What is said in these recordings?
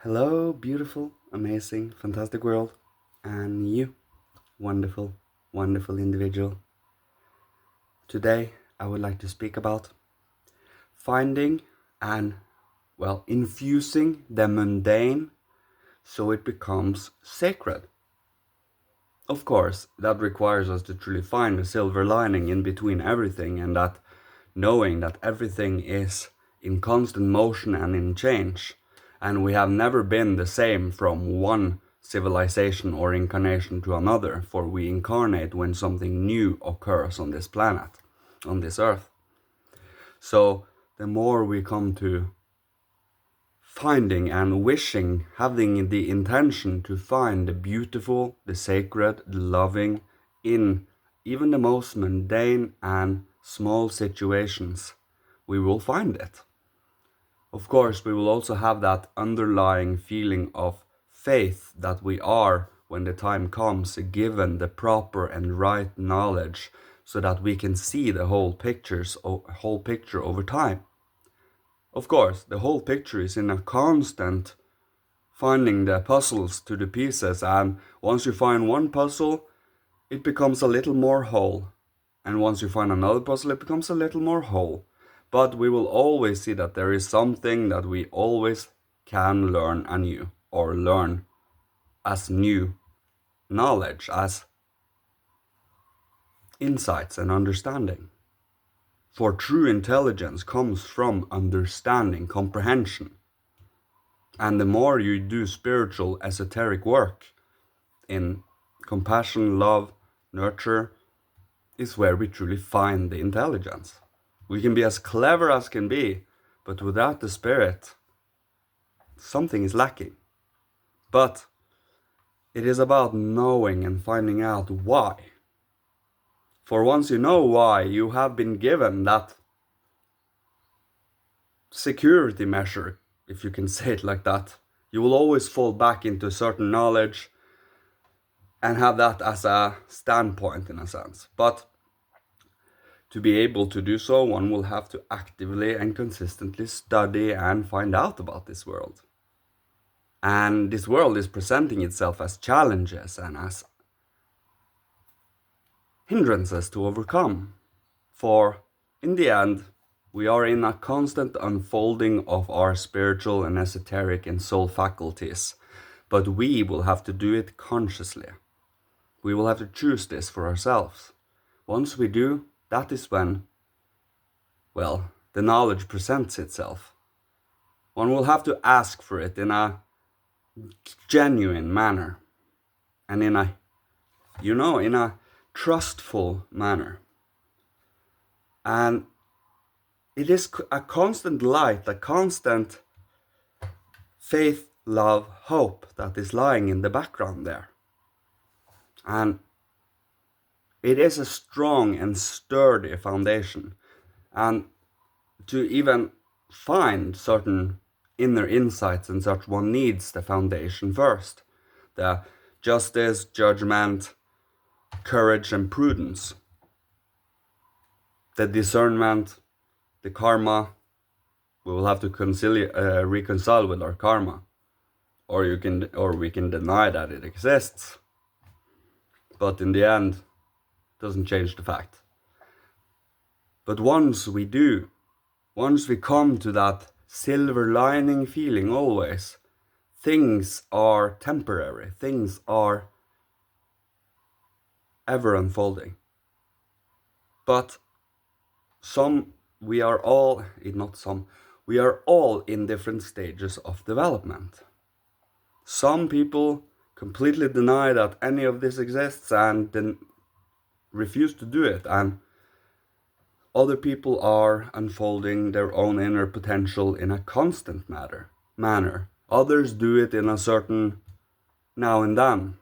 Hello, beautiful, amazing, fantastic world, and you, wonderful, wonderful individual. Today, I would like to speak about finding and, infusing the mundane so it becomes sacred. Of course, that requires us to truly find the silver lining in between everything, and that knowing that everything is in constant motion and in change, and we have never been the same from one civilization or incarnation to another, for we incarnate when something new occurs on this planet, on this earth. So the more we come to finding and wishing, having the intention to find the beautiful, the sacred, the loving in even the most mundane and small situations, we will find it. Of course, we will also have that underlying feeling of faith that we are, when the time comes, given the proper and right knowledge so that we can see the whole picture over time. Of course, the whole picture is in a constant finding the puzzles to the pieces, and once you find one puzzle, it becomes a little more whole. And once you find another puzzle, it becomes a little more whole. But we will always see that there is something that we always can learn anew, or learn as new knowledge, as insights and understanding. For true intelligence comes from understanding, comprehension. And the more you do spiritual, esoteric work in compassion, love, nurture, is where we truly find the intelligence. We can be as clever as can be, but without the spirit, something is lacking. But it is about knowing and finding out why. For once you know why, you have been given that security measure, if you can say it like that. You will always fall back into certain knowledge and have that as a standpoint in a sense. But to be able to do so, one will have to actively and consistently study and find out about this world. And this world is presenting itself as challenges and as hindrances to overcome. For in the end, we are in a constant unfolding of our spiritual and esoteric and soul faculties, but we will have to do it consciously. We will have to choose this for ourselves. Once we do, that is when, the knowledge presents itself. One will have to ask for it in a genuine manner and in a trustful manner. And it is a constant light, a constant faith, love, hope that is lying in the background there. And it is a strong and sturdy foundation. And to even find certain inner insights and such, one needs the foundation first. The justice, judgment, courage, and prudence. The discernment, the karma. We will have to reconcile with our karma, or we can deny that it exists. But in the end, it doesn't change the fact. But once we do, once we come to that silver lining feeling always, things are temporary, things are ever unfolding. But we are all in different stages of development. Some people completely deny that any of this exists and then refuse to do it, and other people are unfolding their own inner potential in a constant manner. Others do it in a certain now and then.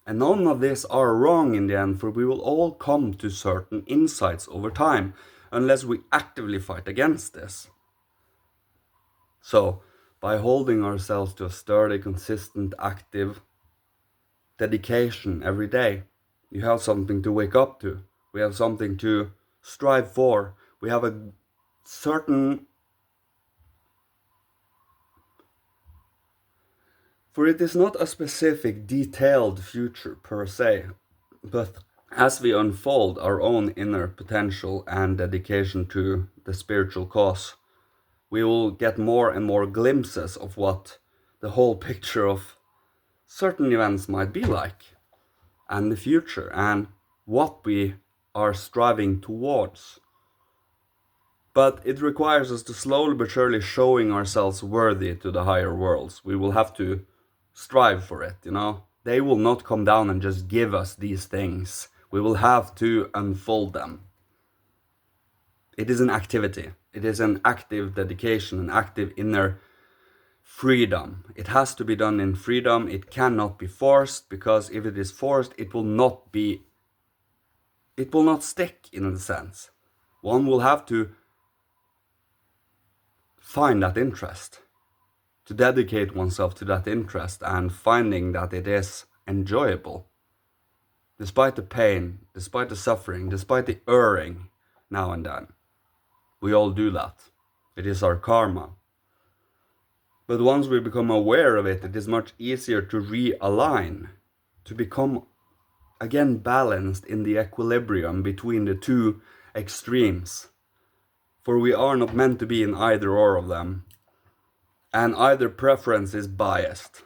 And none of this are wrong in the end, for we will all come to certain insights over time, unless we actively fight against this. So, by holding ourselves to a sturdy, consistent, active dedication every day, you have something to wake up to. We have something to strive for. We have a certain For it is not a specific, detailed future per se, but as we unfold our own inner potential and dedication to the spiritual cause, we will get more and more glimpses of what the whole picture of certain events might be like, and the future, and what we are striving towards. But it requires us to slowly but surely showing ourselves worthy to the higher worlds. We will have to strive for it, They will not come down and just give us these things. We will have to unfold them. It is an activity. It is an active dedication, an active inner freedom. It has to be done in freedom. It cannot be forced, because if it is forced, it will not stick in a sense. One will have to find that interest, to dedicate oneself to that interest, and finding that it is enjoyable. Despite the pain, despite the suffering, despite the erring now and then. We all do that. It is our karma. But once we become aware of it, it is much easier to realign, to become again balanced in the equilibrium between the two extremes. For we are not meant to be in either or of them, and either preference is biased.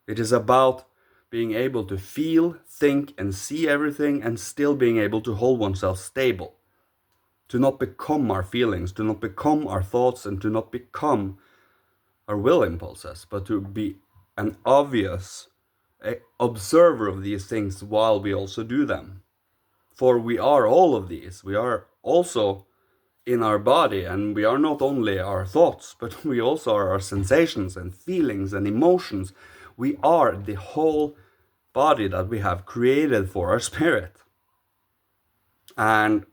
It is about being able to feel, think, and see everything, and still being able to hold oneself stable. To not become our feelings, to not become our thoughts, and to not become our will impulses, but to be an obvious observer of these things while we also do them. For we are all of these. We are also in our body, and we are not only our thoughts, but we also are our sensations and feelings and emotions. We are the whole body that we have created for our spirit. And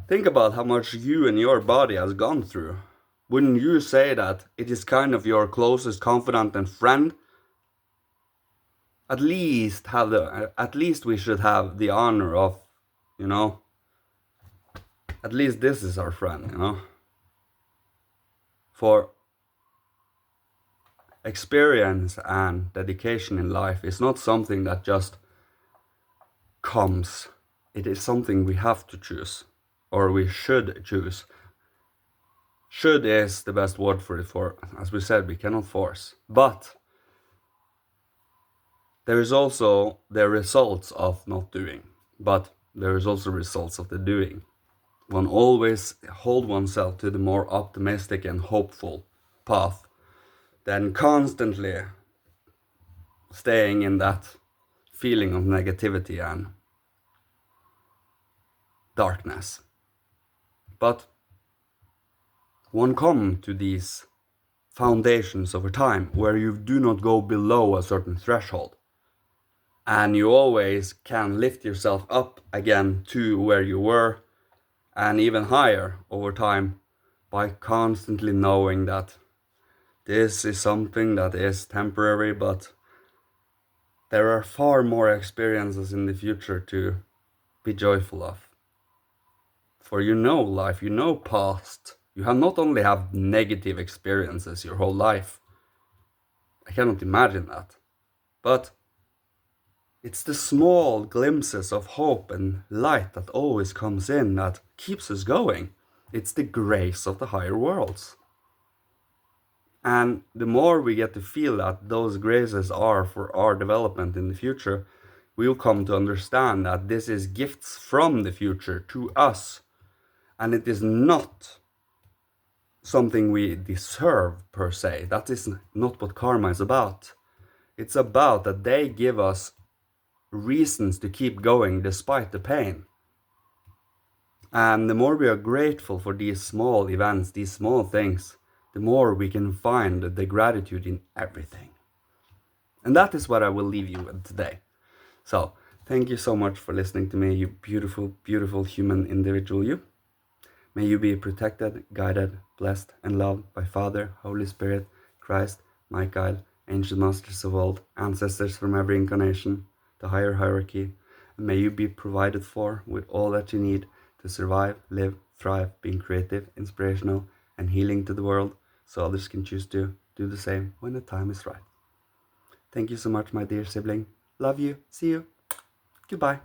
think about how much you and your body has gone through. Wouldn't you say that it is kind of your closest confidant and friend? At least we should have the honor of, at least this is our friend, For experience and dedication in life is not something that just comes. It is something we have to choose, or we should choose. Should is the best word for it, for, as we said, we cannot force. But there is also the results of not doing, but there is also results of the doing. One always hold oneself to the more optimistic and hopeful path than constantly staying in that feeling of negativity and darkness. But one come to these foundations over time where you do not go below a certain threshold, and you always can lift yourself up again to where you were, and even higher over time, by constantly knowing that this is something that is temporary, but there are far more experiences in the future to be joyful of. For you know life, you know past. You have not only have negative experiences your whole life. I cannot imagine that. But it's the small glimpses of hope and light that always comes in that keeps us going. It's the grace of the higher worlds. And the more we get to feel that those graces are for our development in the future, we'll come to understand that this is gifts from the future to us. And it is not something we deserve per se. That is not what karma is about. It's about that they give us reasons to keep going despite the pain. And the more we are grateful for these small events, these small things, the more we can find the gratitude in everything. And that is what I will leave you with today. So, thank you so much for listening to me, you beautiful, beautiful human individual you. May you be protected, guided, blessed, and loved by Father, Holy Spirit, Christ, Michael, ancient masters of old, ancestors from every incarnation, the higher hierarchy, and may you be provided for with all that you need to survive, live, thrive, being creative, inspirational, and healing to the world, so others can choose to do the same when the time is right. Thank you so much, my dear sibling. Love you. See you. Goodbye.